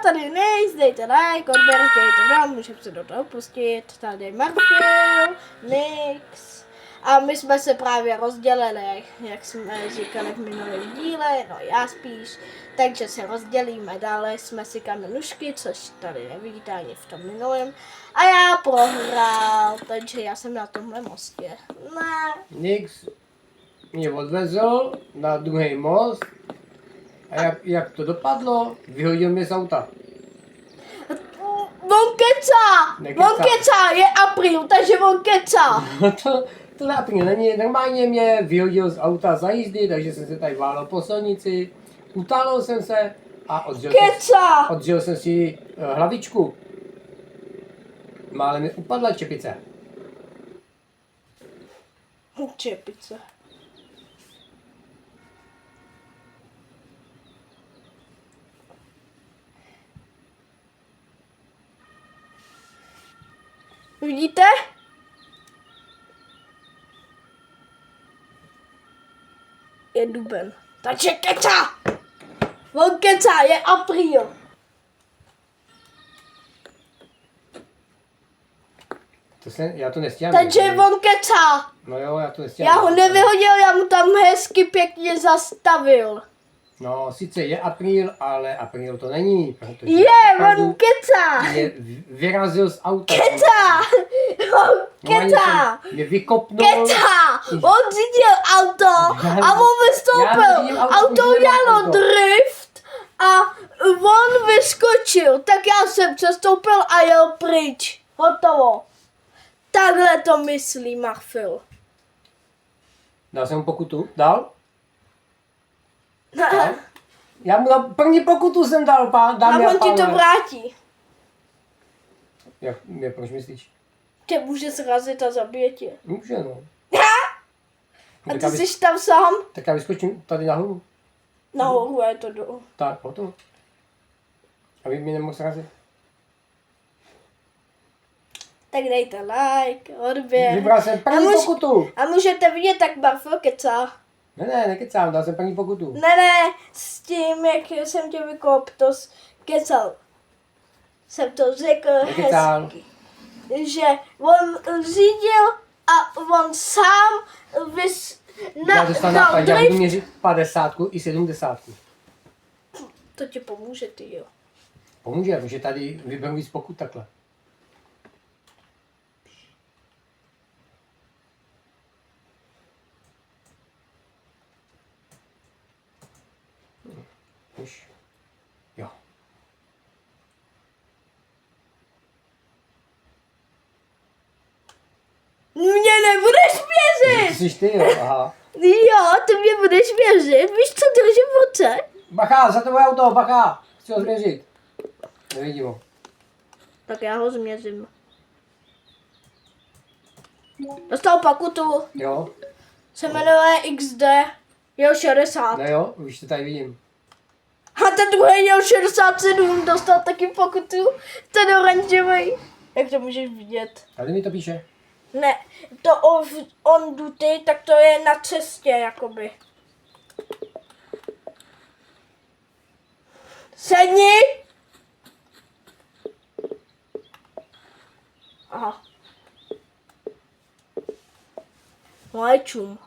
tady Nix, dejte like, odběr, dejte dál, můžeme se do toho pustit. Tady Marfil, Nix. A my jsme se právě rozdělili, jak jsme říkali v minulém díle, no já spíš. Takže se rozdělíme, dále jsme si kamenušky, což tady nevidíte ani v tom minulém. A já prohrál, takže já jsem na tomhle mostě. Ne. Nix mě odvezl na druhý most a jak to dopadlo, vyhodil mě z auta. On kecá! Nekecá. On kecá, je apríl, takže on kecá. To náplně není, normálně mě vyhodil z auta za jízdy, takže jsem se tady válel po silnici, utálil jsem se a odžil jsem si hlavičku. Málem mi upadla čepice. Čepice. Vidíte? Je duben. Takže kecá! On kecá, je apríl. Já to nestíhám. Takže on kecá. No jo, já to nestíhám. Já ho nevyhodil, já mu tam hezky pěkně zastavil. No, sice je apríl, ale apríl to není. Protože Je, opravdu on kecá. mě vyrazil z auta. Kecá. On kecá. Mě vykopnul. Kecá! On řídil auto a on vystoupil. Auto udělalo drift a on vyskočil. Tak já jsem přestoupil a jel pryč. Hotovo. Takhle to myslí Marfil. Dal jsem mu pokutu? Dal? Já mu dal, první pokutu jsem dal, dámy A a on ti to pánové. vrátí. Proč myslíš? Tě může srazit a zabije tě. Může, no. A ty jsi tam sám? Tak já vyskočím tady nahoru. Nahoru je to dolů. Tak, hotovo. Aby mě nemohl srazit. Tak dejte like, odběr. Vybral jsem první pokutu. A můžete vidět, tak Marfil kecá. Ne, nekecám, dal jsem první pokutu. Ne, s tím, jak jsem tě vykop, to kecal. Jsem to řekl Nekecal. hezky. Že on řídil a on sám Já dostal nápad, já budu drift. měřit 50 i 70. To ti pomůže, ty jo. Pomůže, protože tady vyberu víc pokut takhle. Už. Jo. Mě nebudeš měřit! Ty jsi ty, jo, aha. Jo, ty mě budeš měřit. Víš, co držím v ruce? Bacha, za tvoje auto, bacha. Chci ho změřit. Nevidím ho. Tak já ho změřím. Dostal pokutu. Jo. Se jmenuje XD. Jel 60. Ne jo, už to tady vidím. A ten druhý jel 67, dostal taky pokutu. Ten oranžový. Jak to můžeš vidět? Tady mi to píše. Ne, to on duty, tak to je na cestě, jakoby. Sedni! Aha. Léčům.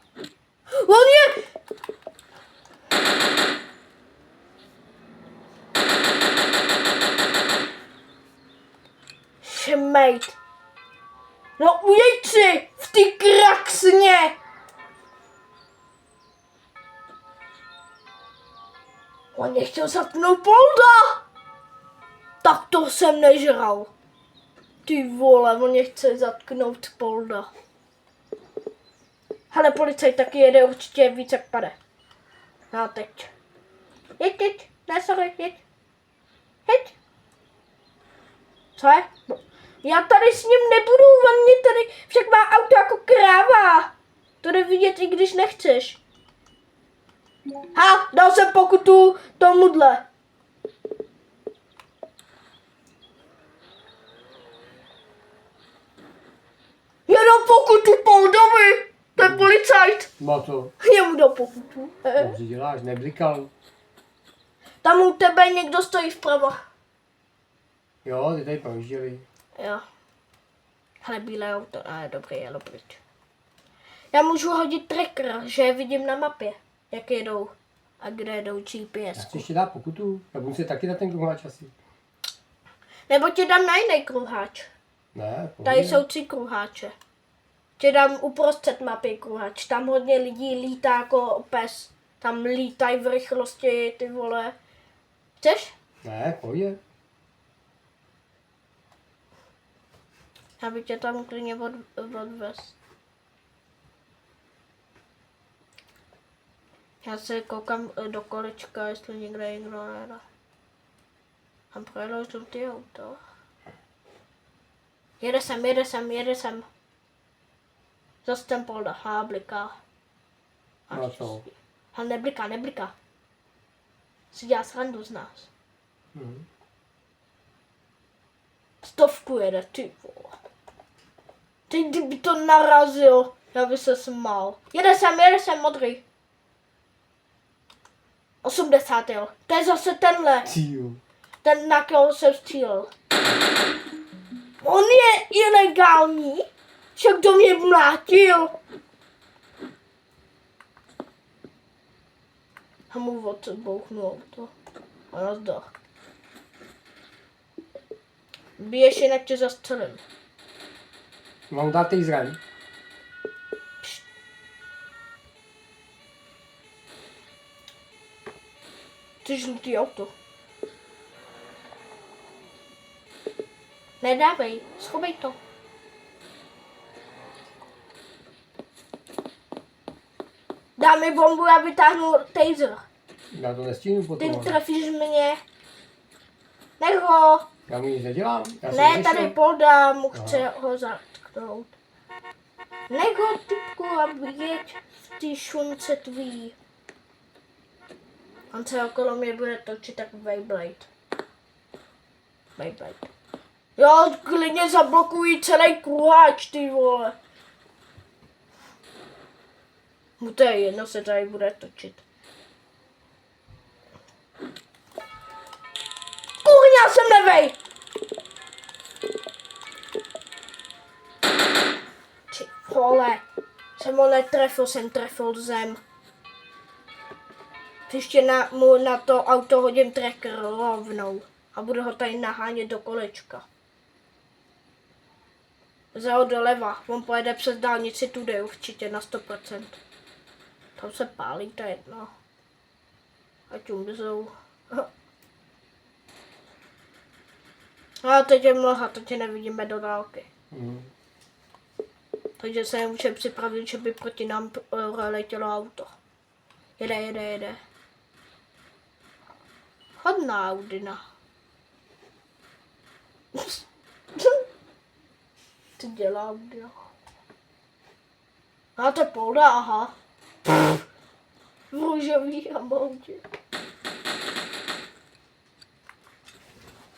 On je... Šmejt. No ujeď si v ty kraksně. On mě chtěl zatknout Polda. Tak to jsem nežral. Ty vole, on mě chce zatknout Polda. Hele, policajt taky jede určitě víc jak pade. No teď. Jeď. Ne, sorry, jeď. Co je? Já tady s ním nebudu, on mě tady však má auto jako kráva. To jde vidět, i když nechceš. Ha, dal jsem pokutu tomuhle. Já dám pokutu Poldovi, to je policajt. Má to. Já mu dám pokutu. Dobře děláš, neblikal. Tam u tebe někdo stojí vpravo. Jo, ty tady projížděli. Jo. Hele, bílé auto. Dobrý, jelo pryč. Já můžu hodit tracker, že je vidím na mapě, jak jedou. A kde jedou Já GPS. chci ještě dát pokutu. Já budu si taky na ten kruháč asi. Nebo ti dám na jiný kruháč. Ne, Tady jsou 3 kruháče. Ti dám uprostřed mapy kruháč. Tam hodně lidí lítá jako pes. Tam lítají v rychlosti, ty vole. Chceš? Ne, pojď. Já bych tě tam klidně odvez. Já se koukám do kolečka, jestli někde jede. Tam projelo žlutý auto. Jede sem. Zase ten polda, bliká. No co? Ale nebliká. Si dělá srandu z nás. Mhm. 100 jede, ty vole. Teď kdyby to narazil, já by se smál. Jede sem, modrý. 80, jo. To je zase tenhle. Cíl. Ten, na koho jsem střílel. On je ilegální. Však do mě mlátil. A mu odbouchnu auto. A nazdar. Běž, jinak tě zastřelím. Mám dát tej zraň. Ty žlutý auto. Nedávej, schovej to. Dám mi bombu a vytáhnu taser. Já to nestihnu Ty potom. trefíš mě. Nech ho. Já mu nic nedělám. Já jsem Ne, řešil. tady Polda mu chce ho zatknout. Nech ho, typku, a jeď v té šunce tvý. On se okolo mě bude točit jak Beyblade. Jo, klidně zablokují celý kruháč, ty vole. Mu to je jedno, se tady bude točit. Kurňa, jsem levej! Ty vole. Jsem ho netrefil, jsem trefil zem. Příště mu na to auto hodím tracker rovnou. A budu ho tady nahánět do kolečka. Za ho doleva. On pojede přes dálnici tudy určitě na 100%. Tam se pálí, to je jedno. Ať umřou. A teď je mlha, teď je nevidíme do dálky. Mhm. Takže se nemůžeme připravit, že by proti nám letělo auto. Jede. Hodná Audina. Co dělá Audina? A to je Polda, aha. V růžový amoutě.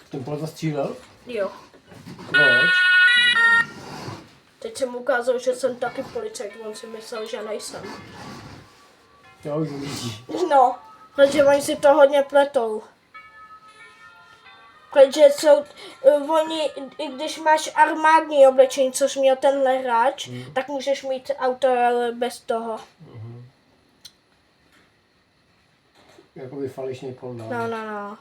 Ten pol zastřílel? Jo. Proč? Teď jsem ukázal, že jsem taky policajt, on si myslel, že nejsem. To už uvidí. No, protože oni si to hodně pletou. Protože jsou, oni, i když máš armádní oblečení, což měl tenhle hráč, tak můžeš mít auto ale bez toho. Jakoby falešný pol. No.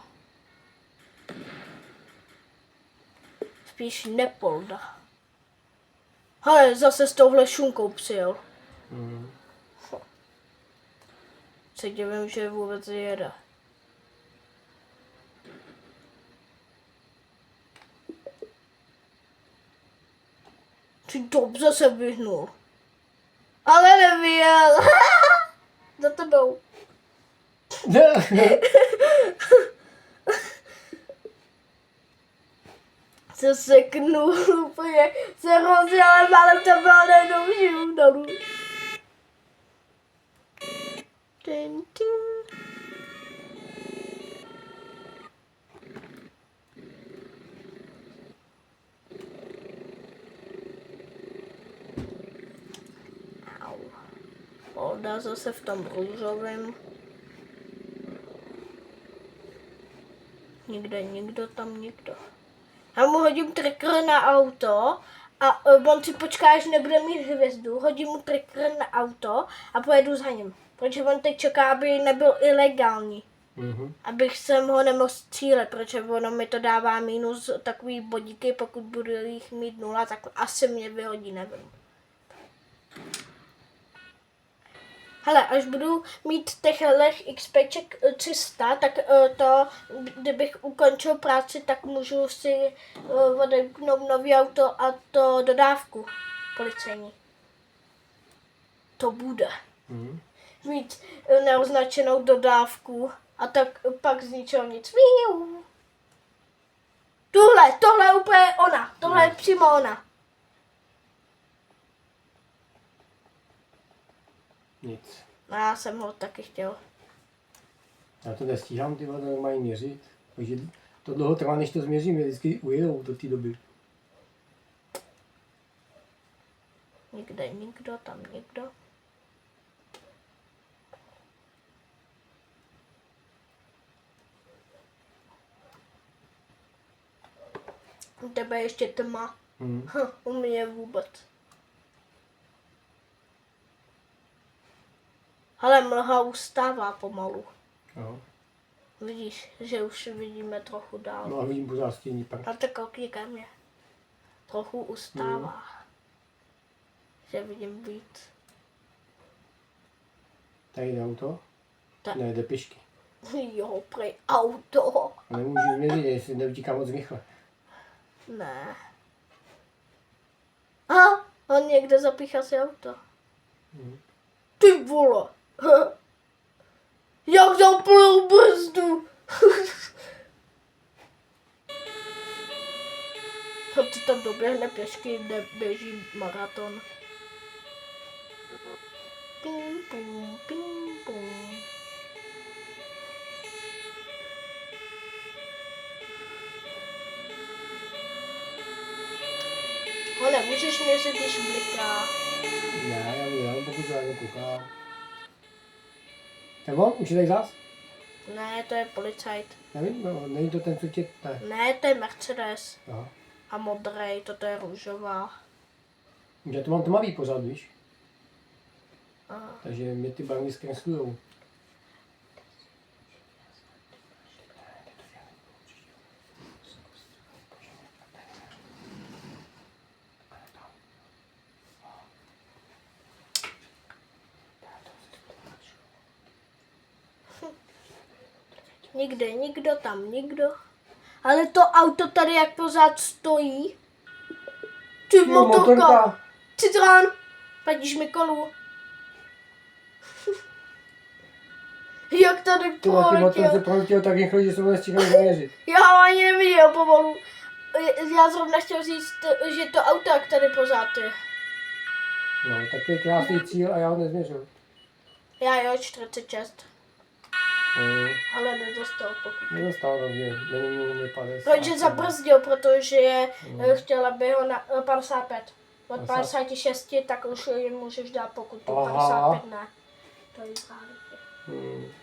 Spíš nepolda. Hele, zase s touhle šunkou přijel. Mhm. Se divím, že vůbec jede. Ty dobře se vyhnul. Ale nevyjel. Za tebou. Se seknul úplně, se rozdělem, ale to bylo nejenom žiju dolů. Tin. Au. Polda zase v tom růžovém. Nikdo tam. Já mu hodím trigger na auto a on si počká, až nebude mít hvězdu. Hodím mu trigger na auto a pojedu za ním. Protože on teď čeká, aby nebyl ilegální. Abych jsem ho nemohl střílet, protože ono mi to dává minus takový bodíky, pokud budu jich mít 0, tak asi mě vyhodí, nevím. Hele, až budu mít těch XPček 300, tak to, kdybych ukončil práci, tak můžu si odemknout nový auto a to dodávku policejní. To bude. Mít neoznačenou dodávku a tak pak z ničeho nic. Tohle je úplně ona. Tohle je přímo ona. Nic. A já jsem ho taky chtěl. Já to nestíhám, ty vole, to mají měřit. Takže to dlouho trvá, než to změřím, vždycky ujedou do té doby. Nikde nikdo, tam nikdo. U tebe ještě tma. U mě vůbec. Ale mlha ustává pomalu. Jo. Vidíš, že už vidíme trochu dál. No a vidím pořád stění pak. A tak koukni ke mně. Trochu ustává. Že vidím víc. Tady jde auto? Ne, jde pěšky. Jo, prej auto. Nemůžu změřit, jestli neutíká moc rychle. Ne. A on někde zapíchá si auto. Ty vole. Jak zapnul brzdu. Co ty tam doběhne pěšky, neběží maraton. Ping, pum, ping, pum. No nemůžeš měřit, když bliká. Ne, já udělám, pokud to jako koukám. Nebo? Už je tady zás? Ne, to je policajt. Nevím, no, není to ten, co tě... Ne. Ne, to je Mercedes. Aha. A modrej, toto je růžová. Já to mám tmavý pořád, víš? Aha. Takže mě ty barvy zkreslujou. Nikde, nikdo, tam nikdo. Ale to auto tady jak pořád stojí. Ty motorka. Citron. Padíš mi kolu. Jak tady Ty motor se poletěl. proletěl tak rychle, že jsem ho nestíhal zaměřit. Já ho ani neviděl pomalu. Já zrovna chtěl říct, že to auto jak tady pořád je. No, tak to je krásný cíl a já ho nezměřil. Já jo, 46. Mm. Ale nedostal pokud. Nedostal, takže není mě 50. Protože zabrzdil, protože chtěla by ho na 55. Od 56, tak už jim můžeš dát pokutu. Aha. 55 ne. To je realitě.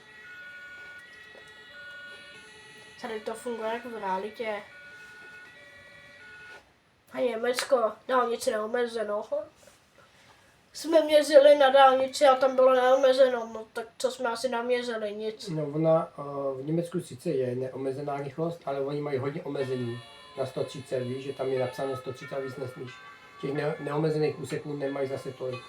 Tady to funguje jak v realitě. A Německo, dálnici neomezeno. Jsme měřili na dálnici a tam bylo neomezeno, no tak co jsme asi naměřili, nic. No ona v Německu sice je neomezená rychlost, ale oni mají hodně omezení na 130, víš, že tam je napsáno 130 a víc nesmíš. Těch neomezených úseků nemají zase tolik.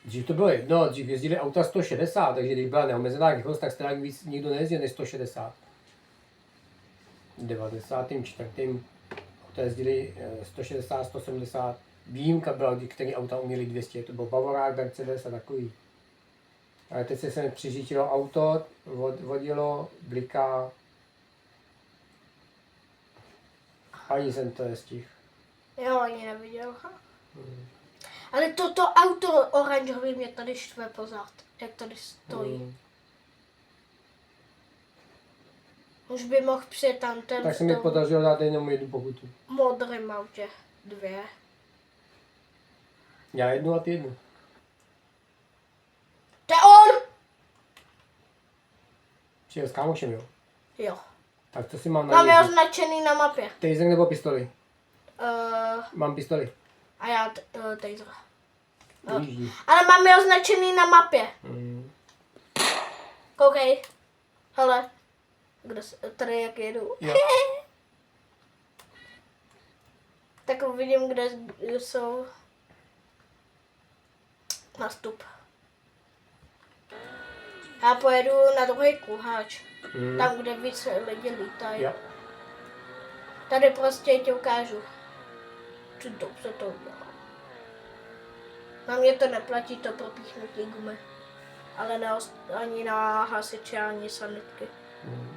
Dřív to bylo jedno, dřív jezdili auta 160, takže když byla neomezená rychlost, tak stejně víc nikdo nejezdil než 160. V 94. auta jezdili 160, 170, výjimka byla, který auta uměli 200, to byl Bavorák, Mercedes a takový. Ale teď se sem přiřítilo auto, vodilo, bliká. Ani jsem to nestihl. Jo, ani neviděl. Ale toto auto oranžový mě tady štve pořád, jak tady stojí. Už by mohl přijet tam ten Tak se mi podařilo dát jenom jednu pokutu. modrým autě, 2. Já jednu a ty jednu. To je on! Přijel s kámošem, jo? Jo. Tak co si mám Mám je najíždět? označený na mapě. Taser nebo pistoli? Uh, Mám pistoli. a já taser. Jíždí. Ale mám je označený na mapě. Mm. Koukej. Hele. Tady jak jedu. Jo. Tak uvidím, kde jsou nastup. Já pojedu na druhý kůháč. Mm. Tam, kde víc lidi lítají. Jo. Tady prostě ti ukážu. Co dobře to udělám. Na mě to neplatí, to propíchnutí gumy. Ale ne, ani na hasiče, ani sanitky. Mm.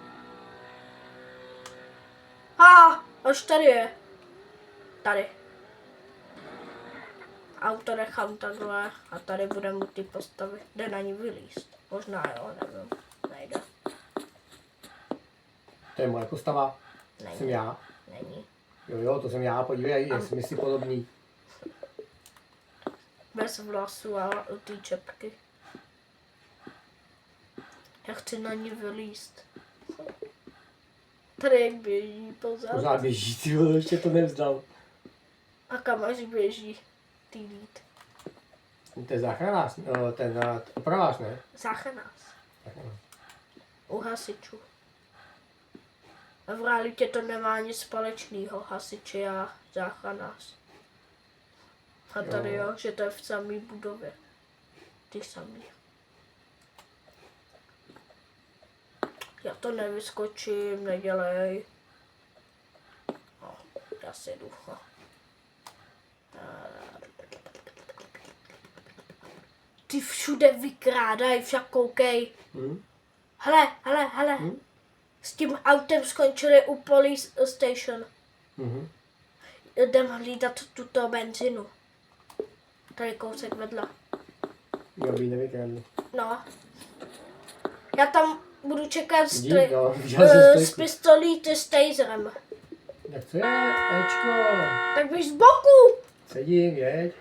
Až tady je. Tady. Auto nechám takhle a tady bude mu ty postavy. Jde na ní vylízt. Možná jo, nevím. Nejde. To je moje postava. Není. Jsem já. Není. Jo, to jsem já, podívej, jsme si podobní. Bez vlasů a ty čepky. Já chci na ní vylízt. Tady jak běží pozad. Pořád běží, ty vole, ještě to nevzdal. A kam až běží? Ty lít. To je záchranář, ten opravář, ne? Záchranář. Záchranář. U hasičů. A v realitě to nemá nic společného, hasiči a záchranář. A tady jo, že to je v samé budově. Ty samý. Já to nevyskočím, nedělej. No, já si jdu. Ty všude vykrádají, však koukej. Hm? Hele. S tím autem skončili u police station. Mhm. Jdem hlídat tuto benzinu. Tady kousek vedle. Jo, by nevykradli. No. Já tam budu čekat Dík, no, viděl jsem s pistolí, ty s taserem. Jak to je, Ečko? Tak běž z boku. Sedím, jeď.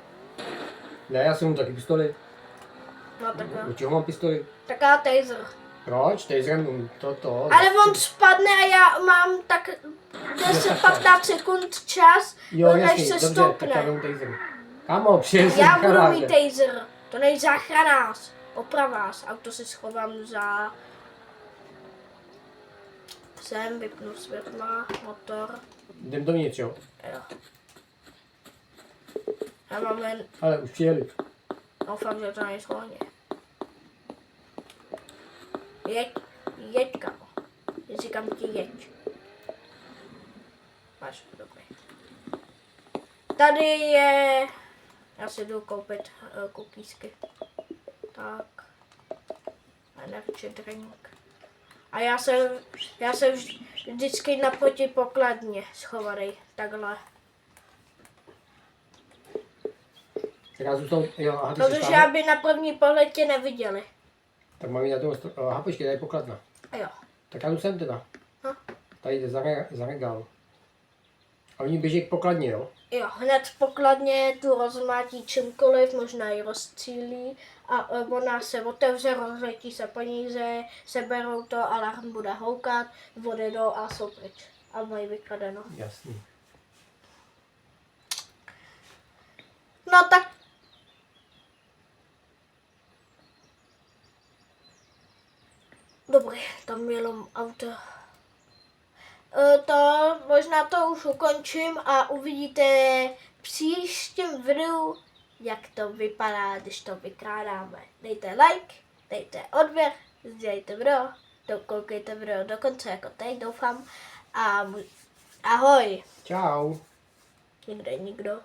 Ne, já jsem mu taky pistoli. No tak jo. Do čeho mám pistoli? Tak já taser. Proč? Taserem to. Ale on spadne a já mám tak 10-15 sekund čas, Jo, než jasný, se dobře, stoupne. tak já mám taser. Kámo, přijel jsem Já budu kamaráde. mít taser. To není záchranář. Opravář. Auto si schovám za... Sem, vypnu světla, motor. Jdem dovnitř, jo? Jo. Já mám jen... Ale už přijeli. Doufám, že to není schválně. Jeď, kamo. Říkám ti jeď. Máš, dobrý. Tady je... Já si jdu koupit kukísky. Tak. Energy drink. A já jsem vždycky naproti pokladně schovaný. Takhle. Tak já zůstal, jo, aha, ty jsi Protože tam. aby na první pohled tě neviděli. Tak mám jít na tu, aha, počkej, tady je pokladna. Jo. Tak já jdu sem teda. No. Tady jde za regál. A oni běží k pokladně, jo? Jo, hned v pokladně tu rozmátí čímkoliv, možná ji rozcílí a ona se otevře, rozletí se peníze, seberou to, alarm bude houkat, odjedou a jsou pryč. A mají vykradeno. Jasný. No tak... Dobrý, tam jenom auto. Možná to už ukončím a uvidíte v příštím videu, jak to vypadá, když to vykrádáme. Dejte like, dejte odběr, sdělejte video, dokoukejte video do konce, jako teď doufám. A ahoj. Čau. Nikde nikdo.